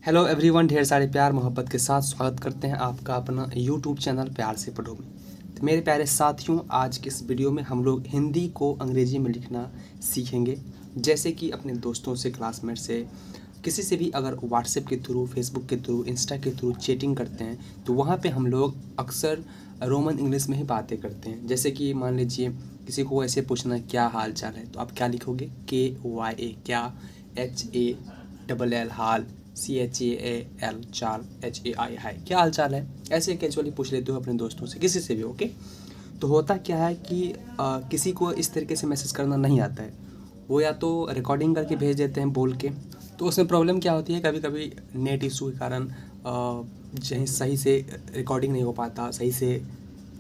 Hello everyone, ढेर सारे प्यार मोहब्बत के साथ स्वागत करते हैं आपका अपना यूट्यूब चैनल प्यार से पढ़ो में। तो मेरे प्यारे साथियों, आज के इस वीडियो में हम लोग हिंदी को अंग्रेजी में लिखना सीखेंगे। जैसे कि अपने दोस्तों से, क्लासमेट से, किसी से भी अगर व्हाट्सएप के थ्रू, फेसबुक के थ्रू, इंस्टा के थ्रू चैटिंग करते हैं तो वहाँ पे हम लोग अक्सर रोमन इंग्लिश में ही बातें करते हैं। जैसे कि मान लीजिए किसी को ऐसे पूछना है क्या हाल चाल है, तो आप क्या लिखोगे? KYA क्या, HALL हाल, CHAL चाल, HAI हाय, क्या हाल चाल है। ऐसे कैजुअली पूछ लेते हो अपने दोस्तों से, किसी से भी। ओके, तो होता क्या है कि किसी को इस तरीके से मैसेज करना नहीं आता है, वो या तो रिकॉर्डिंग करके भेज देते हैं बोल के। तो उसमें प्रॉब्लम क्या होती है, कभी कभी नेट इशू के कारण सही से रिकॉर्डिंग नहीं हो पाता, सही से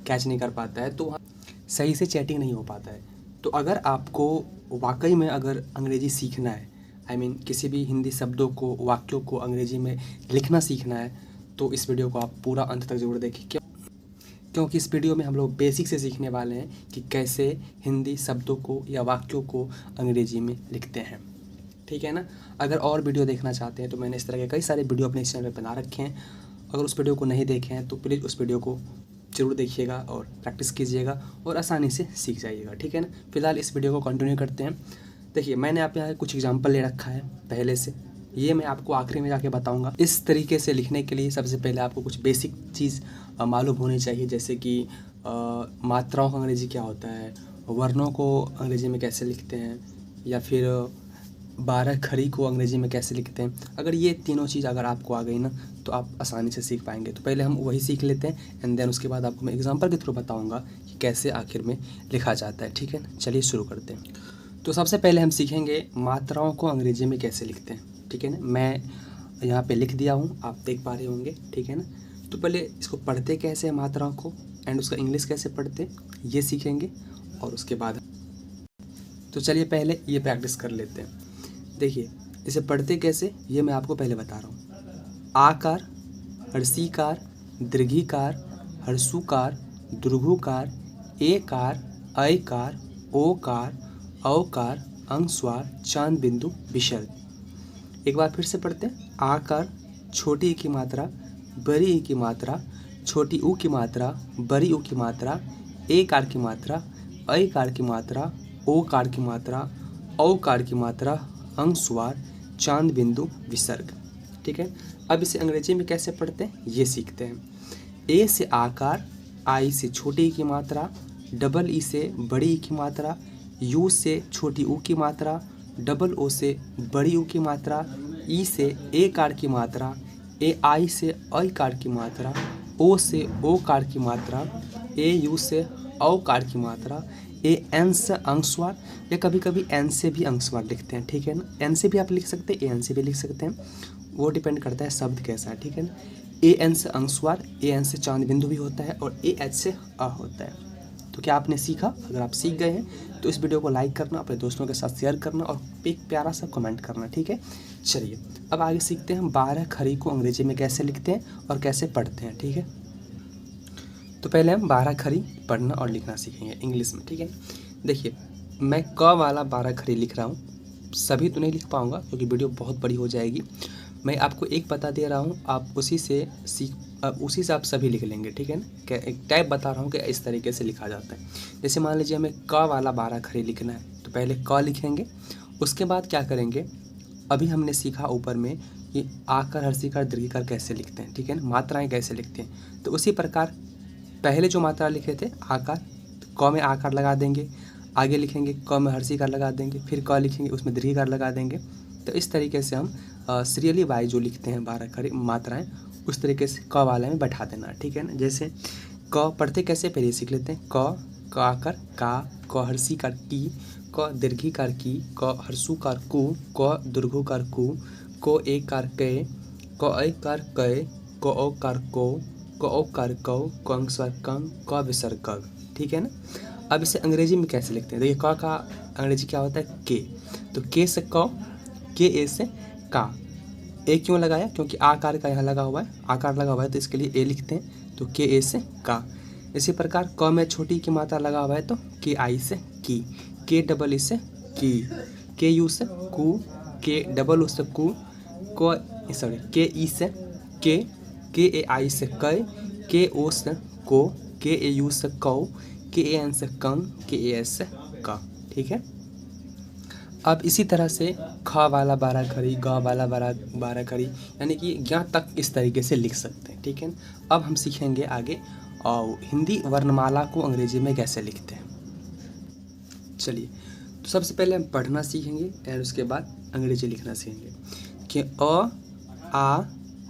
कैच नहीं कर पाता है, तो वहाँ सही से चैटिंग नहीं हो पाता है। तो अगर आपको वाकई में अगर अंग्रेज़ी सीखना है, किसी भी हिंदी शब्दों को, वाक्यों को अंग्रेजी में लिखना सीखना है, तो इस वीडियो को आप पूरा अंत तक ज़रूर देखें। क्योंकि इस वीडियो में हम लोग बेसिक से सीखने वाले हैं कि कैसे हिंदी शब्दों को या वाक्यों को अंग्रेजी में लिखते हैं। ठीक है ना। अगर और वीडियो देखना चाहते हैं तो मैंने इस तरह के कई सारे वीडियो अपने चैनल पर बना रखे हैं। अगर उस वीडियो को नहीं देखे हैं तो प्लीज़ उस वीडियो को ज़रूर देखिएगा और प्रैक्टिस कीजिएगा और आसानी से सीख जाइएगा। ठीक है ना। फिलहाल इस वीडियो को कंटिन्यू करते हैं। देखिए, मैंने आप यहाँ कुछ एग्जांपल ले रखा है पहले से, ये मैं आपको आखिरी में जाके बताऊंगा। इस तरीके से लिखने के लिए सबसे पहले आपको कुछ बेसिक चीज़ मालूम होनी चाहिए। जैसे कि मात्राओं का अंग्रेजी क्या होता है, वर्णों को अंग्रेजी में कैसे लिखते हैं, या फिर 12 खड़ी को अंग्रेजी में कैसे लिखते हैं। अगर ये तीनों चीज़ अगर आपको आ गई ना तो आप आसानी से सीख पाएंगे। तो पहले हम वही सीख लेते हैं एंड देन उसके बाद आपको मैं एग्जाम्पल के थ्रू बताऊँगा कि कैसे आखिर में लिखा जाता है। ठीक है, चलिए शुरू करते हैं। तो सबसे पहले हम सीखेंगे मात्राओं को अंग्रेजी में कैसे लिखते हैं। ठीक है ना। मैं यहाँ पे लिख दिया हूँ, आप देख पा रहे होंगे। ठीक है ना। तो पहले इसको पढ़ते कैसे हैं मात्राओं को, एंड उसका इंग्लिश कैसे पढ़ते हैं ये सीखेंगे, और उसके बाद तो चलिए पहले ये प्रैक्टिस कर लेते हैं। देखिए, इसे पढ़ते कैसे ये मैं आपको पहले बता रहा हूँ। आकार, हर्षीकार, दीर्घीकार, हर्षुकार, दुर्घुकार, एकार, अयकार, ओकार, औकार, अनुस्वार, चांद बिंदु, विसर्ग। एक बार फिर से पढ़ते हैं। आकार, छोटी ई की मात्रा, बड़ी ई की मात्रा, छोटी ऊ की मात्रा, बड़ी ऊ की मात्रा, एकार की मात्रा, अयकार की मात्रा, ओकार की मात्रा, औकार की मात्रा, अनुस्वार, चांद बिंदु, विसर्ग। ठीक है। अब इसे अंग्रेजी में कैसे पढ़ते हैं ये सीखते हैं। ए से आकार, आई से छोटी ई की मात्रा, डबल ई से बड़ी ई की मात्रा, यू से छोटी ऊ की मात्रा, डबल ओ से बड़ी ऊ की मात्रा, ई से ए कार की मात्रा, ए आई से अ कार की मात्रा, ओ से ओ कार की मात्रा, ए यू से औ कार की मात्रा, ए एन से अनुस्वार, या कभी कभी एन से भी अनुस्वार लिखते हैं। ठीक है ना। एन से भी आप लिख सकते हैं, ए एन से भी लिख सकते हैं, वो डिपेंड करता है शब्द कैसा है। ठीक है ना। ए एन से अनुस्वार, ए एन से चांद बिंदु भी होता है, और ए एच से अ होता है। तो क्या आपने सीखा? अगर आप सीख गए हैं तो इस वीडियो को लाइक करना, अपने दोस्तों के साथ शेयर करना और एक प्यारा सा कमेंट करना। ठीक है। चलिए अब आगे सीखते हैं हम 12 खड़ी को अंग्रेजी में कैसे लिखते हैं और कैसे पढ़ते हैं। ठीक है। तो पहले हम 12 खड़ी पढ़ना और लिखना सीखेंगे इंग्लिश में। ठीक है। देखिए, मैं क वाला 12 खड़ी लिख रहा हूँ। सभी तो नहीं लिख पाऊँगा क्योंकि वीडियो बहुत बड़ी हो जाएगी। मैं आपको एक बता दे रहा हूँ, आप उसी से आप सभी लिख लेंगे। ठीक है ना। क्या एक टाइप बता रहा हूँ कि इस तरीके से लिखा जाता है। जैसे मान लीजिए हमें क वाला 12 खड़ी लिखना है, तो पहले क लिखेंगे। उसके बाद क्या करेंगे, अभी हमने सीखा ऊपर में कि आकार, हर्षीकार, दीर्घीकार कैसे लिखते हैं। ठीक है ना। मात्राएँ कैसे लिखते हैं, तो उसी प्रकार पहले जो मात्रा लिखे थे आकार, तो क में आकार लगा देंगे, आगे लिखेंगे क में हर्षीकार लगा देंगे, फिर क लिखेंगे उसमें दीर्घीकार लगा देंगे। तो इस तरीके से हम सीरियली वाइज जो लिखते हैं 12 खड़ी मात्राएं, उस तरीके से क वाले में बैठा देना। ठीक है ना। जैसे क पढ़ते कैसे पहले सीख लेते हैं। क आकार का, क हर्षीकार की, क दीर्घीकार की, क हर्षुकार कु, क दीर्घुकार कु, क एकार के, क अयकार कै, क औकार को, क औकार कौ, क अनुस्वार कं, क विसर्ग क। ठीक है ना। अब इसे अंग्रेजी में कैसे लिखते हैं। देखिए, क का अंग्रेजी क्या होता है, के। तो के से क, के ए से का। ए क्यों लगाया, क्योंकि आकार का यहाँ लगा हुआ है, आकार लगा हुआ है तो इसके लिए ए लिखते हैं, तो के ए से का। इसी प्रकार क में छोटी की मात्रा लगा हुआ है तो के आई से की, के डबल ई से की, के यू से कु, के डबल ओ से कु, क सॉरी के ई से के ए आई से कै, के ओ से को, के ए यू से कौ, के ए एन से कं, के ए एस से का। ठीक है। अब इसी तरह से ख वाला 12 खड़ी, ग वाला 12 खड़ी, यानी कि ज्ञ तक इस तरीके से लिख सकते हैं। ठीक है। अब हम सीखेंगे आगे और हिंदी वर्णमाला को अंग्रेजी में कैसे लिखते हैं। चलिए, तो सबसे पहले हम पढ़ना सीखेंगे और उसके बाद अंग्रेजी लिखना सीखेंगे कि अ, आ,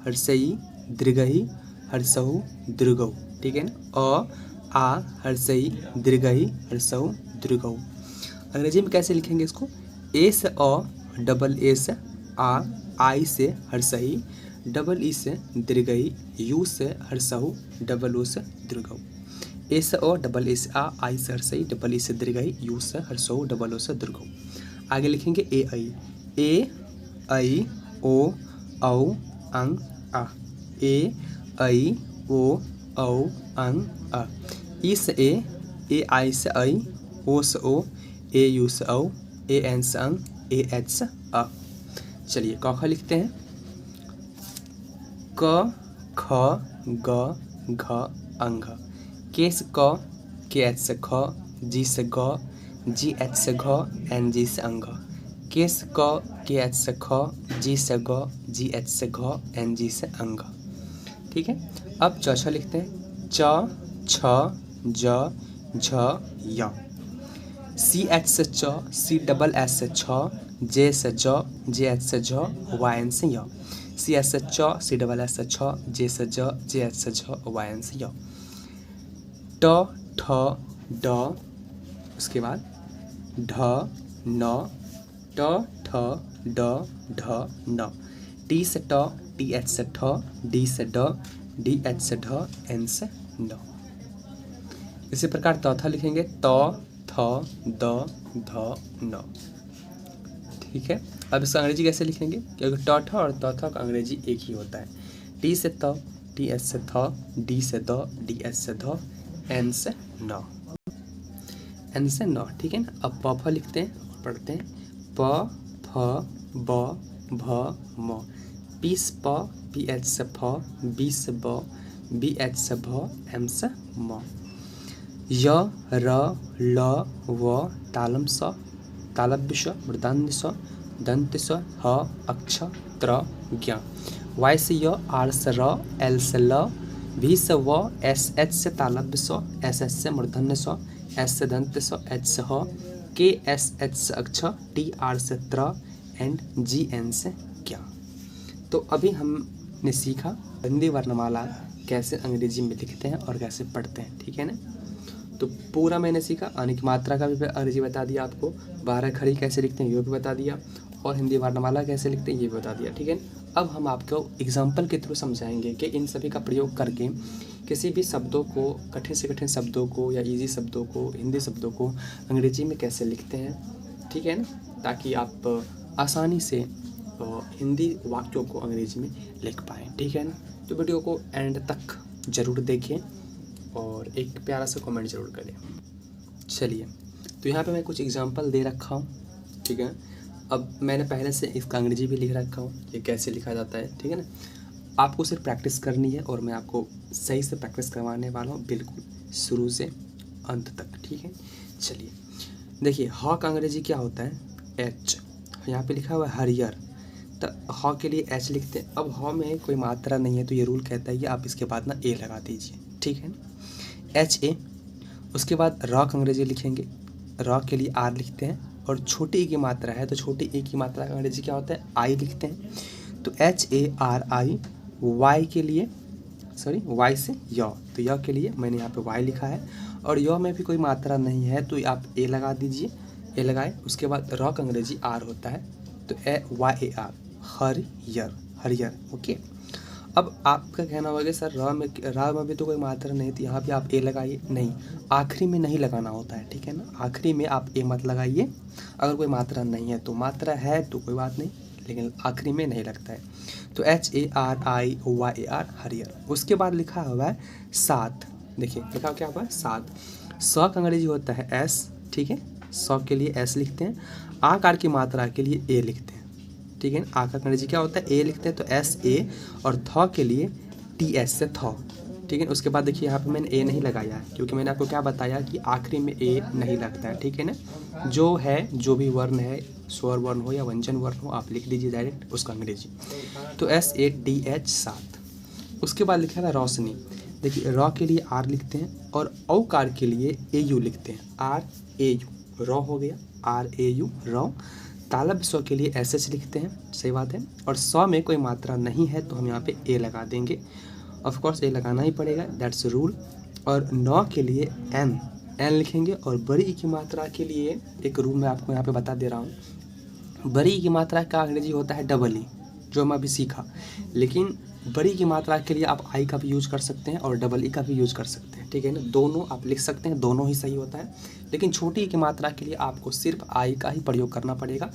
हर्षई, दीर्घई, हर्षऊ, दीर्घऊ। ठीक है ना। अ, आ, हर्षई, दीर्घई, हर्षऊ, दीर्घऊ। अंग्रेजी में कैसे लिखेंगे इसको? ए से अ, डबल ए से आ, आई से हर्षई, डबल ई से दीर्घई, यू से हर्षऊ, डबल ओ से दीर्घऊ। ए से अ, डबल ए से आ, आई से हर्षई, डबल ई से दीर्घई, यू से हर्षऊ, डबल ओ से दीर्घऊ। आगे लिखेंगे ए ऐ, ओ, औ, अं, आ। ए ऐ, ओ, औ, अं, आ। ई से ए आई से ऐ, ओ से ओ, ए यू से औ, ए एन से अं, ए एच से अ। चलिए क ख लिखते हैं। क, ख, ग, घ, अंघ। के से क, के एच से ख, जी से ग, जी एच से घ, एन जी से अंघ। के से क, के एच से ख, जी से ग, जी एच से घ, एन जी से अंघ। ठीक है। अब च छ लिखते हैं। च, छ, ज, झ, य। सी एच से च, सी डबल एस से छ, जे से ज, जे एच से झ, वाई एन से य। सी एच से च, सी डबल एस से छ, जे से ज, जे एच से झ, वाई एन से य। ट, ठ, ड, उसके बाद ढ, न, ट, ठ, ड, ढ, न। टी से ट, टी एच से ठ, डी से ड, डी एच से ढ, एन से न। इसी प्रकार तौथा लिखेंगे। त, थ, द, ध, न। ठीक है। अब इसका अंग्रेजी कैसे लिखेंगे? क्योंकि ट, ठ और त, थ का अंग्रेजी एक ही होता है। टी से त, टी एच से थ, डी से द, डी एच से ध, एन से न, एन से न। ठीक है ना। अब प फ लिखते हैं और पढ़ते हैं। प, फ, ब, भ, म। पी से प, पी एच से फ, बी से ब, बी एच से भ, एम से म। य, र, ल, व, तालम स, तालव्य स, मूर्धन्य स, दंत्य स, ह, अक्ष, त्र, ज्ञ। वाई से य, आर से र, एल से ल, वी से व, एस एच से तालव्य स, एस एच से मूर्धन्य स, एस से दंत्य स, एच से ह, के एस एच से अक्ष, टी आर से त्र, एंड जी एन से ज्ञ। तो अभी हमने सीखा हिंदी वर्णमाला कैसे अंग्रेजी में लिखते हैं और कैसे पढ़ते हैं। ठीक है ना। तो पूरा मैंने सीखा। आने की मात्रा का भी अंग्रेजी बता दिया आपको, 12 खड़ी कैसे लिखते हैं ये भी बता दिया, और हिंदी वर्णमाला कैसे लिखते हैं ये भी बता दिया। ठीक है। अब हम आपको एग्जाम्पल के थ्रू समझाएंगे कि इन सभी का प्रयोग करके किसी भी शब्दों को, कठिन से कठिन शब्दों को या इजी शब्दों को, हिंदी शब्दों को अंग्रेजी में कैसे लिखते हैं। ठीक है ना। ताकि आप आसानी से हिंदी वाक्यों को अंग्रेजी में लिख पाएँ। ठीक है ना। तो वीडियो को एंड तक ज़रूर देखें और एक प्यारा सा कमेंट ज़रूर करें। चलिए, तो यहाँ पे मैं कुछ एग्जांपल दे रखा हूँ। ठीक है। अब मैंने पहले से इसका अंग्रेजी भी लिख रखा हूँ, ये कैसे लिखा जाता है। ठीक है ना। आपको सिर्फ प्रैक्टिस करनी है और मैं आपको सही से प्रैक्टिस करवाने वाला हूँ, बिल्कुल शुरू से अंत तक। ठीक है। चलिए देखिए, ह का अंग्रेजी क्या होता है? एच। यहाँ पे लिखा हुआ है हरियर, तो ह के लिए एच लिखते हैं। अब ह में कोई मात्रा नहीं है तो ये रूल कहता है कि आप इसके बाद ना ए लगा दीजिए। ठीक है ना। H A. उसके बाद र का अंग्रेजी लिखेंगे, र के लिए आर लिखते हैं, और छोटी ई की मात्रा है तो छोटी ई की मात्रा का अंग्रेजी क्या होता है? आई लिखते हैं। तो H A R I. Y के लिए, सॉरी वाई से य, तो य के लिए मैंने यहाँ पे वाई लिखा है, और य में भी कोई मात्रा नहीं है तो आप ए लगा दीजिए, ए लगाए। उसके बाद र का अंग्रेजी आर होता है, तो ए वाई ए आर, हरियर, हरियर। ओके। अब आपका कहना होगा सर र में भी तो कोई मात्रा नहीं, तो यहाँ पे आप ए लगाइए। नहीं, आखिरी में नहीं लगाना होता है। ठीक है ना। आखिरी में आप ए मत लगाइए, अगर कोई मात्रा नहीं है तो। मात्रा है तो कोई बात नहीं, लेकिन आखिरी में नहीं लगता है। तो H A R I O Y A R, Harrier. उसके बाद लिखा हुआ है सात। देखिए लिखा क्या हुआ है? सात। स का अंग्रेजी होता है एस। ठीक है। स के लिए एस लिखते हैं, आकार की मात्रा के लिए ए लिखते हैं। ठीक है। आ का अंग्रेजी क्या होता है, ए लिखते हैं तो एस ए, और थ के लिए टी एस से थ, ठीक है। उसके बाद देखिए यहाँ पे मैंने ए नहीं लगाया है क्योंकि मैंने आपको क्या बताया कि आखिरी में ए नहीं लगता है, ठीक है ना। जो है, जो भी वर्ण है, स्वर वर्ण हो या व्यंजन वर्ण हो, आप लिख दीजिए डायरेक्ट उसका अंग्रेजी। तो SATH 7। उसके बाद लिखा है रोशनी। देखिए र के लिए आर लिखते हैं और औकार के लिए AU लिखते हैं, RAU, र हो गया RAU र। तालब स्व के लिए SH लिखते हैं, सही बात है। और स्व में कोई मात्रा नहीं है तो हम यहाँ पे ए लगा देंगे, ऑफ कोर्स ए लगाना ही पड़ेगा, दैट्स रूल। और नौ के लिए एन लिखेंगे। और बड़ी ई की मात्रा के लिए एक रूल मैं आपको यहाँ पे बता दे रहा हूँ। बड़ी ई की मात्रा का अंग्रेजी होता है डबल ई, जो हम अभी सीखा। लेकिन बड़ी की मात्रा के लिए आप आई का भी यूज कर सकते हैं और डबल ई का भी यूज कर सकते हैं, ठीक है ना। दोनों आप लिख सकते हैं, दोनों ही सही होता है। लेकिन छोटी ई की मात्रा के लिए आपको सिर्फ आई का ही प्रयोग करना पड़ेगा।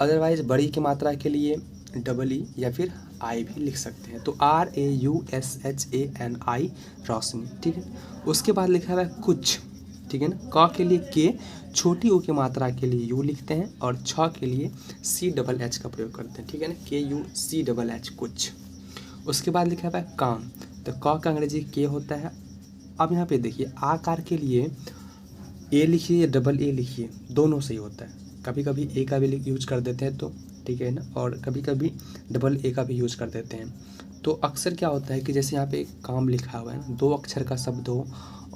अदरवाइज बड़ी की मात्रा के लिए डबल ई या फिर आई भी लिख सकते हैं। तो RAUSHANI, रोशनी, ठीक है। उसके बाद लिखा हुआ है कुछ, ठीक है ना। क के लिए के, छोटी ऊ की मात्रा के लिए यू लिखते हैं और छ के लिए CHH का प्रयोग करते हैं, ठीक है ना, KUCHH, कुछ। उसके बाद लिखा हुआ है काम। तो क का अंग्रेजी के होता है। अब यहाँ पे देखिए आकार के लिए ए लिखिए या डबल ए लिखिए, दोनों सही होता है। कभी कभी ए का भी यूज कर देते हैं तो ठीक है ना, और कभी कभी डबल ए का भी यूज कर देते हैं। तो अक्सर क्या होता है कि जैसे यहाँ पे काम लिखा हुआ है ना, 2 अक्षर का शब्द हो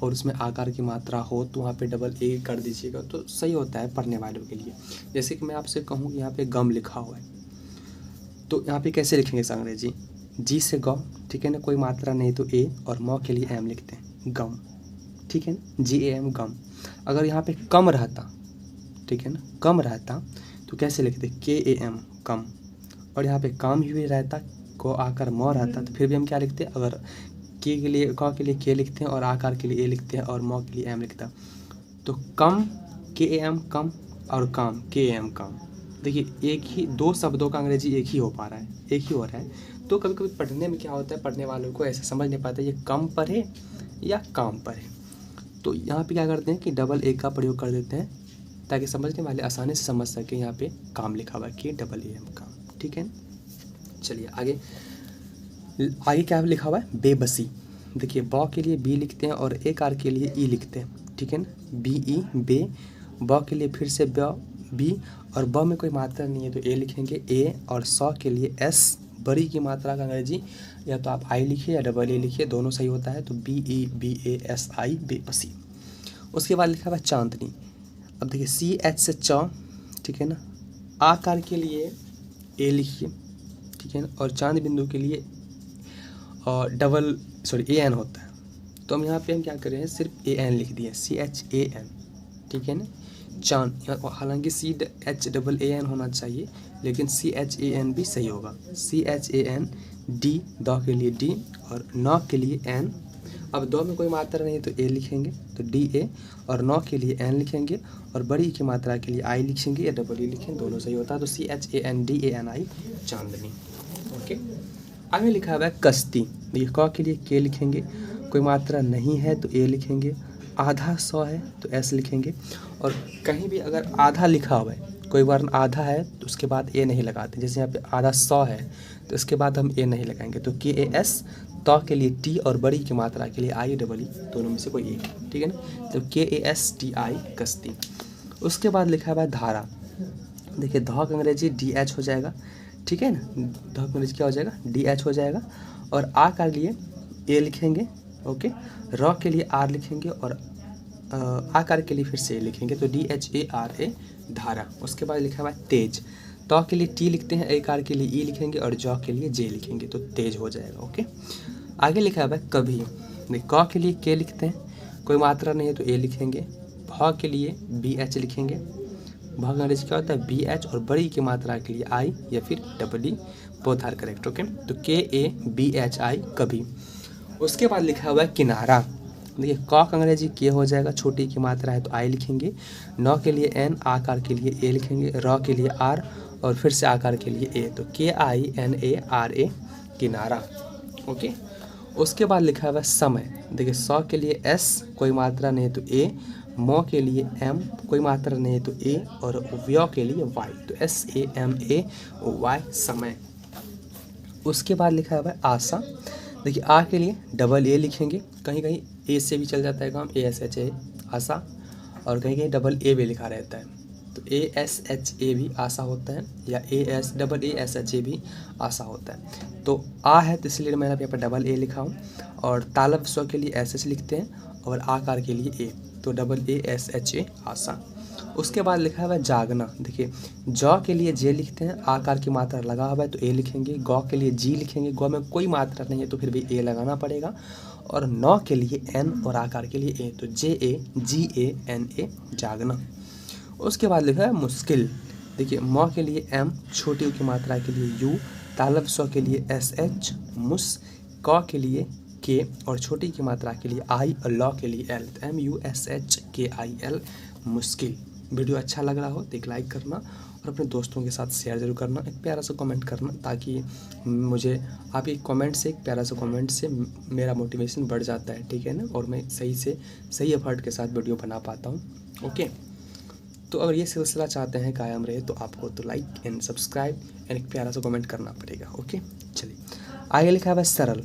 और उसमें आकार की मात्रा हो तो वहाँ पे डबल ए कर दीजिएगा तो सही होता है पढ़ने वालों के लिए। जैसे कि मैं आपसे कहूँ कि यहाँ पे गम लिखा हुआ है, तो यहाँ पे कैसे लिखेंगे इस अंग्रेजी, जी से गौ, ठीक है ना, कोई मात्रा नहीं तो ए, और मौ के लिए एम लिखते हैं, गम, ठीक है ना, GAM, गम। अगर यहाँ पे कम रहता, ठीक है ना, कम रहता तो कैसे लिखते, KAM, कम। और यहाँ पे काम ही रहता, को आकर मौ रहता तो फिर भी हम क्या लिखते, अगर के लिए, क के लिए के लिखते हैं और आकार के लिए ए लिखते हैं और मौ के लिए एम लिखता, तो कम KAM, कम, और काम KAM, काम। देखिए एक ही, 2 शब्दों का अंग्रेजी एक ही हो पा रहा है, एक ही हो रहा है। तो कभी कभी पढ़ने में क्या होता है, पढ़ने वालों को ऐसे समझ नहीं पाता ये कम पर है या काम पर है। तो यहाँ पे क्या करते हैं कि डबल ए का प्रयोग कर देते हैं ताकि समझने वाले आसानी से समझ सके। यहाँ पे काम लिखा हुआ है KAM, काम, ठीक है। चलिए आगे क्या लिखा हुआ है, बेबसी। देखिए ब के लिए बी लिखते हैं और ए कार के लिए ई लिखते हैं, ठीक है ना, BE, बे। ब के लिए फिर से बी, और ब में कोई मात्रा नहीं है तो ए लिखेंगे ए, और सौ के लिए एस। बड़ी की मात्रा का अंग्रेजी या तो आप आई लिखिए या डबल ए लिखिए, दोनों सही होता है। तो BEBASI, बेबसी। उसके बाद लिखा हुआ है चांदनी। अब देखिए CH से च, ठीक है ना। आकार के लिए ए लिखिए, ठीक है ना, और चांद बिंदु के लिए AN होता है। तो हम यहाँ पे हम क्या कर रहे हैं, सिर्फ AN लिख दिए, CHAN, ठीक है ना, चांद। हालांकि CHAAN होना चाहिए लेकिन CHAN भी सही होगा, CHAN। D, द के लिए D, और न के लिए N। अब दो में कोई मात्रा नहीं तो ए लिखेंगे तो DA, और नौ के लिए एन लिखेंगे, और बड़ी की मात्रा के लिए आई लिखेंगे या डबल ई लिखेंगे, दोनों सही होता है। तो CHANDANI, चांदनी, ओके। आगे लिखा हुआ है कश्ती। देखिए क के लिए के लिखेंगे, कोई मात्रा नहीं है तो ए लिखेंगे, आधा सौ है तो एस लिखेंगे, और कहीं भी अगर आधा लिखा हुआ है, कोई वर्ण आधा है तो उसके बाद ए नहीं लगाते। जैसे यहाँ पे आधा 100 है तो इसके बाद हम ए नहीं लगाएंगे, तो KAS, तो के लिए टी, और बड़ी की मात्रा के लिए आई डबल ई, दोनों में से कोई एक, ठीक है ना। तो KASTI, कश्ती। उसके बाद लिखा हुआ है धारा। देखिए ध का अंग्रेजी DH हो जाएगा, ठीक है ना, ध का अंग्रेजी क्या हो जाएगा, DH हो जाएगा। और आ के लिए ए लिखेंगे, ओके। र के लिए आर लिखेंगे, और आकार के लिए फिर से लिखेंगे, तो DHARA, धारा। उसके बाद लिखा हुआ है तेज। तो के लिए टी लिखते हैं, ए कार के लिए ई लिखेंगे, और जौ के लिए जे लिखेंगे, तो तेज हो जाएगा, ओके। आगे लिखा हुआ है कभी। क के लिए के लिखते हैं, कोई मात्रा नहीं है तो ए लिखेंगे। भ के लिए BH लिखेंगे, भ का अंग्रेजी क्या होता है, BH, और बड़ी की मात्रा के लिए आई या फिर double E, both R correct, okay. तो KABHI, कभी। उसके बाद लिखा हुआ है किनारा। देखिए क का अंग्रेजी के हो जाएगा, छोटी की मात्रा है तो आई लिखेंगे, नौ के लिए एन, आकार के लिए ए लिखेंगे, र के लिए आर, और फिर से आकार के लिए ए, तो KINARA, किनारा, ओके। उसके बाद लिखा हुआ है समय। देखिए 100 के लिए एस, कोई मात्रा नहीं है तो ए, मौ के लिए M, कोई मात्रा नहीं है तो A, और व्य के लिए Y, तो SAMAY समय। उसके बाद लिखा हुआ है आशा। देखिए आ के लिए डबल ए लिखेंगे, कहीं कहीं ए से भी चल जाता है काम, ASHA आशा, और कहीं कहीं डबल ए भी लिखा रहता है, तो ASHA भी आशा होता है, या ASHA भी आशा होता है। तो आ है तो इसलिए मैंने यहाँ पर डबल ए लिखा हूँ, और तालब स्व के लिए SH लिखते हैं, और आकार के लिए ए, तो डबल ASHA आशा। उसके बाद लिखा हुआ है जागना। देखिए जौ के लिए जे लिखते हैं, आकार की मात्रा लगा हुआ है तो ए लिखेंगे, गौ के लिए जी लिखेंगे, गौ में कोई मात्रा नहीं है तो फिर भी ए लगाना पड़ेगा, और नौ के लिए एन और आकार के लिए ए, तो JAGANA जागना। उसके बाद लिखा है मुश्किल। देखिए मौ के लिए M, छोटी ऊ की मात्रा के लिए U, तालब स्व के लिए SH, मुस क के लिए K, और छोटी की मात्रा के लिए I, और लॉ के लिए L, तो MUSHKIL मुश्किल। वीडियो अच्छा लग रहा हो तो एक लाइक करना, और अपने दोस्तों के साथ शेयर जरूर करना, एक प्यारा सा कमेंट करना, ताकि मुझे आपके कमेंट से, एक प्यारा सा कमेंट से मेरा मोटिवेशन बढ़ जाता है, ठीक है ना, और मैं सही एफर्ट के साथ वीडियो बना पाता हूँ। ओके, तो अगर ये सिलसिला चाहते हैं कायम रहे तो आपको तो लाइक एंड सब्सक्राइब एंड एक प्यारा सा कमेंट करना पड़ेगा। ओके, चलिए आगे लिखा हुआ है सरल।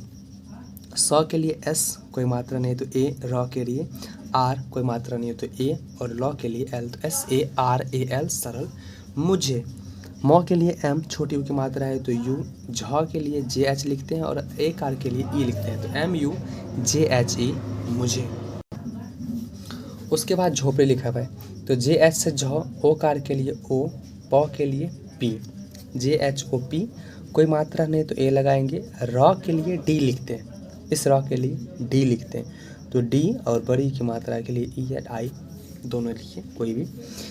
सौ के लिए S, कोई मात्रा नहीं है तो A, रॉ के लिए R, कोई मात्रा नहीं है तो A, और लॉ के लिए L, तो SARAL सरल। मुझे मौ के लिए M, छोटी ऊ की मात्रा है तो U, झ के लिए JH लिखते हैं, और AR के लिए E लिखते हैं, तो MUJHE मुझे। उसके बाद झोपड़ी लिखा हुआ है, तो JH से झ, ओकार के लिए O, पौ के लिए P, JHOP, कोई मात्रा नहीं तो A लगाएंगे, रॉ के लिए D लिखते हैं, इस रॉ के लिए D लिखते हैं, तो D, और बड़ी की मात्रा के लिए E या I दोनों लिखिए कोई भी,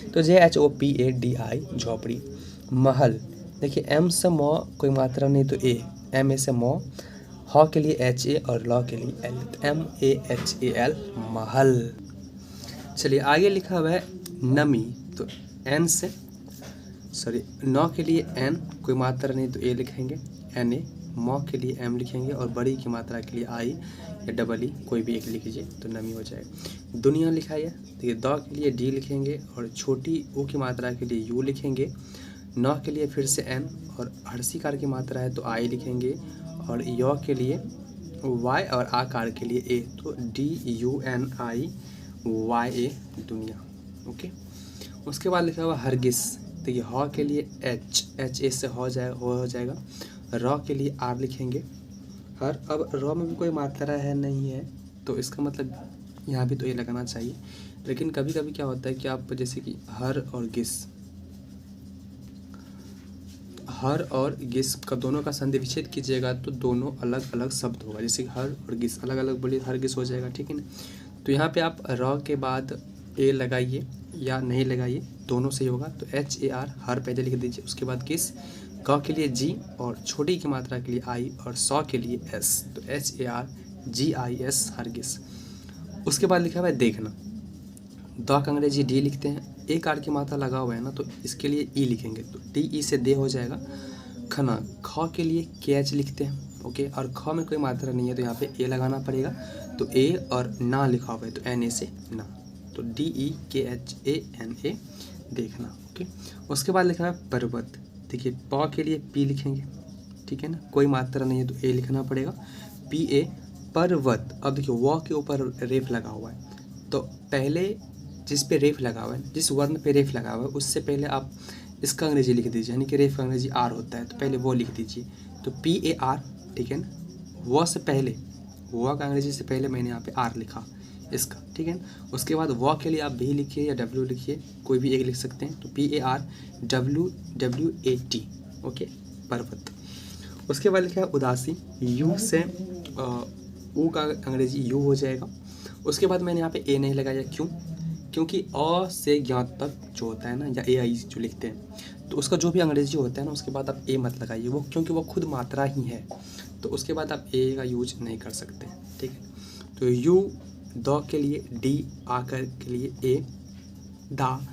तो JHOPADI झोपड़ी। महल। देखिए M से मौ, कोई मात्रा नहीं तो A, MA से मौ, ह के लिए HA, और लॉ के लिए L, तो MAHAL महल। चलिए आगे लिखा हुआ है नमी, तो नौ के लिए N, कोई मात्रा नहीं तो A लिखेंगे, NA, मौ के लिए M लिखेंगे, और बड़ी की मात्रा के लिए I या डबल E कोई भी एक लिख लीजिए तो नमी हो जाएगा। दुनिया लिखा है, देखिए द के लिए D लिखेंगे, और छोटी ऊ की मात्रा के लिए U लिखेंगे, नौ के लिए फिर से N, और हर्षिकार की मात्रा है तो I लिखेंगे, और य के लिए Y, और आकार के लिए A, तो DUNIYA दुनिया। ओके, उसके बाद लिखा हुआ हरगिज। देखिए ह के लिए HA से हो जाएगा, रॉ के लिए R लिखेंगे, अब रॉ में भी कोई मात्रा है नहीं है, तो इसका मतलब यहाँ भी तो ये लगाना चाहिए, लेकिन कभी कभी क्या होता है कि आप जैसे कि हर और गिस का दोनों का संधि विच्छेद कीजिएगा तो दोनों अलग अलग शब्द होगा, जैसे कि हर और गिस अलग अलग बोलिए हर गिस हो जाएगा, ठीक है ना। तो यहाँ पे आप रॉ के बाद ए लगाइए या नहीं लगाइए, दोनों सही होगा, तो HAR हर पहले लिख दीजिए, उसके बाद गिस, ग के लिए G, और छोटी की मात्रा के लिए I, और सौ के लिए S, तो HARGIS हरगिस। उसके बाद लिखा हुआ है देखना। द का अंग्रेजी D लिखते हैं, एक आर की मात्रा लगा हुआ है ना तो इसके लिए E लिखेंगे, तो DE से दे हो जाएगा। खना, ख के लिए KH लिखते हैं, ओके, और ख में कोई मात्रा नहीं है तो यहाँ पे A लगाना पड़ेगा, तो A, और ना लिखा हुआ है तो NA से ना, तो DEKHANA देखना। ओके, उसके बाद लिखा है पर्वत। देखिए प के लिए P लिखेंगे, ठीक है ना, कोई मात्रा नहीं है तो A लिखना पड़ेगा, PA पर्वत। अब देखिए व के ऊपर रेफ लगा हुआ है, तो पहले जिस पे रेफ लगा हुआ है, जिस वर्ण पे रेफ लगा हुआ है, उससे पहले आप इसका अंग्रेजी लिख दीजिए, यानी कि रेफ का अंग्रेजी R होता है, तो पहले वो लिख दीजिए, तो PAR, ठीक है ना। व से पहले, व का अंग्रेजी से पहले मैंने यहाँ पे R लिखा इसका, ठीक है ना। उसके बाद व के लिए आप V लिखिए या W लिखिए, कोई भी एक लिख सकते हैं, तो PARWWAT, ओके, पर्वत। उसके बाद लिखा है उदासी। U से ऊ का अंग्रेजी U हो जाएगा। उसके बाद मैंने यहाँ पे A नहीं लगाया, क्यों? क्योंकि अ से ज्ञात तक जो होता है ना, या AI जो लिखते हैं, तो उसका जो भी अंग्रेजी होता है ना, उसके बाद आप A मत लगाइए, वो क्योंकि वो खुद मात्रा ही है, तो उसके बाद आप A का यूज नहीं कर सकते, ठीक है। तो U, द के लिए D, आकर के लिए A, दा,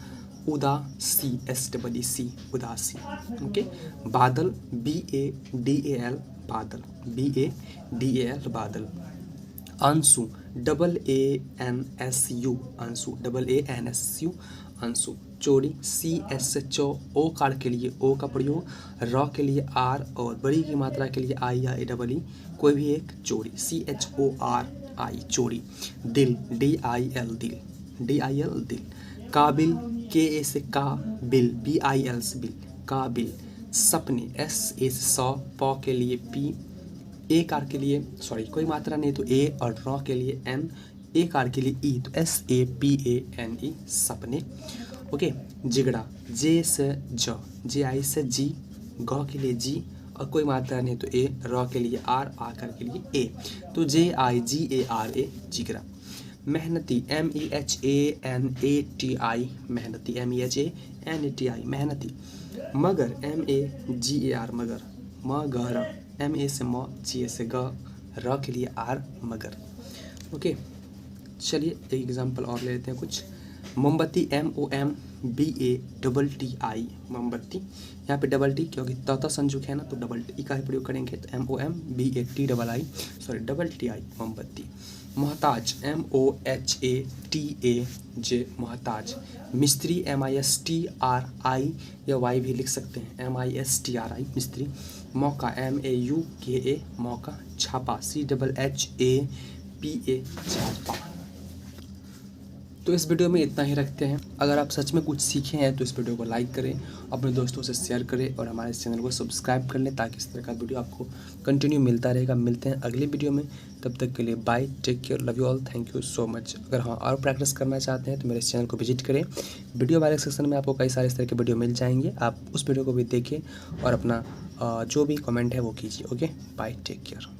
उदासी, SEEC उदासी, ओके। बादल, BADAL बादल, BADAL बादल। Anshu, AANSU Anshu, AANSU Anshu. चोरी CHO, ओ कार के लिए ओ का प्रयोग, र के लिए R और बड़ी की मात्रा के लिए I या AEE, कोई भी एक चोरी, CHORI चोरी। दिल DIL दिल, DIL दिल। काबिल KA से का, बिल BIL से बिल, काबिल। सपने SA से सौ, प के लिए P, ए कार के लिए सॉरी कोई मात्रा नहीं तो ए, और र के लिए N, ए कार के लिए ई तो SAPANE सपने। ओके। जिगड़ा J से ज, JI से जी, ग के लिए जी और कोई मात्रा नहीं तो ए, र के लिए R, आ कर के लिए ए तो JIGARA जिगरा। मेहनती MEHANATI मेहनती, MEHANATI मेहनती। मगर MAGAR मगर, मगर MA से म, GA से ग, र के लिए R मगर। ओके। चलिए एक एग्जांपल और ले लेते हैं कुछ। मोमबत्ती MOMBATTI मोमबत्ती, यहाँ पे डबल टी क्योंकि तौता संजुक है ना तो डबल टी का ही प्रयोग करेंगे तो MOMBATTI सॉरी डबल TI मोमबत्ती। मोहताज MOHATAJ मोहताज। मिस्त्री MISTRI या Y भी लिख सकते हैं MISTRI मिस्त्री। मौका MAUKA मौका। छापा CHHAPA छापा। तो इस वीडियो में इतना ही रखते हैं। अगर आप सच में कुछ सीखे हैं तो इस वीडियो को लाइक करें, अपने दोस्तों से शेयर करें और हमारे चैनल को सब्सक्राइब कर लें ताकि इस तरह का वीडियो आपको कंटिन्यू मिलता रहेगा। मिलते हैं अगले वीडियो में, तब तक के लिए bye, take care, love you all, thank you so much. अगर हाँ और प्रैक्टिस करना चाहते हैं तो मेरे चैनल को विजिट करें। वीडियो वाले सेक्शन में आपको कई सारे इस तरह के वीडियो मिल जाएंगे, आप उस वीडियो को भी देखें और अपना जो भी कमेंट है वो कीजिए। Okay bye, take care.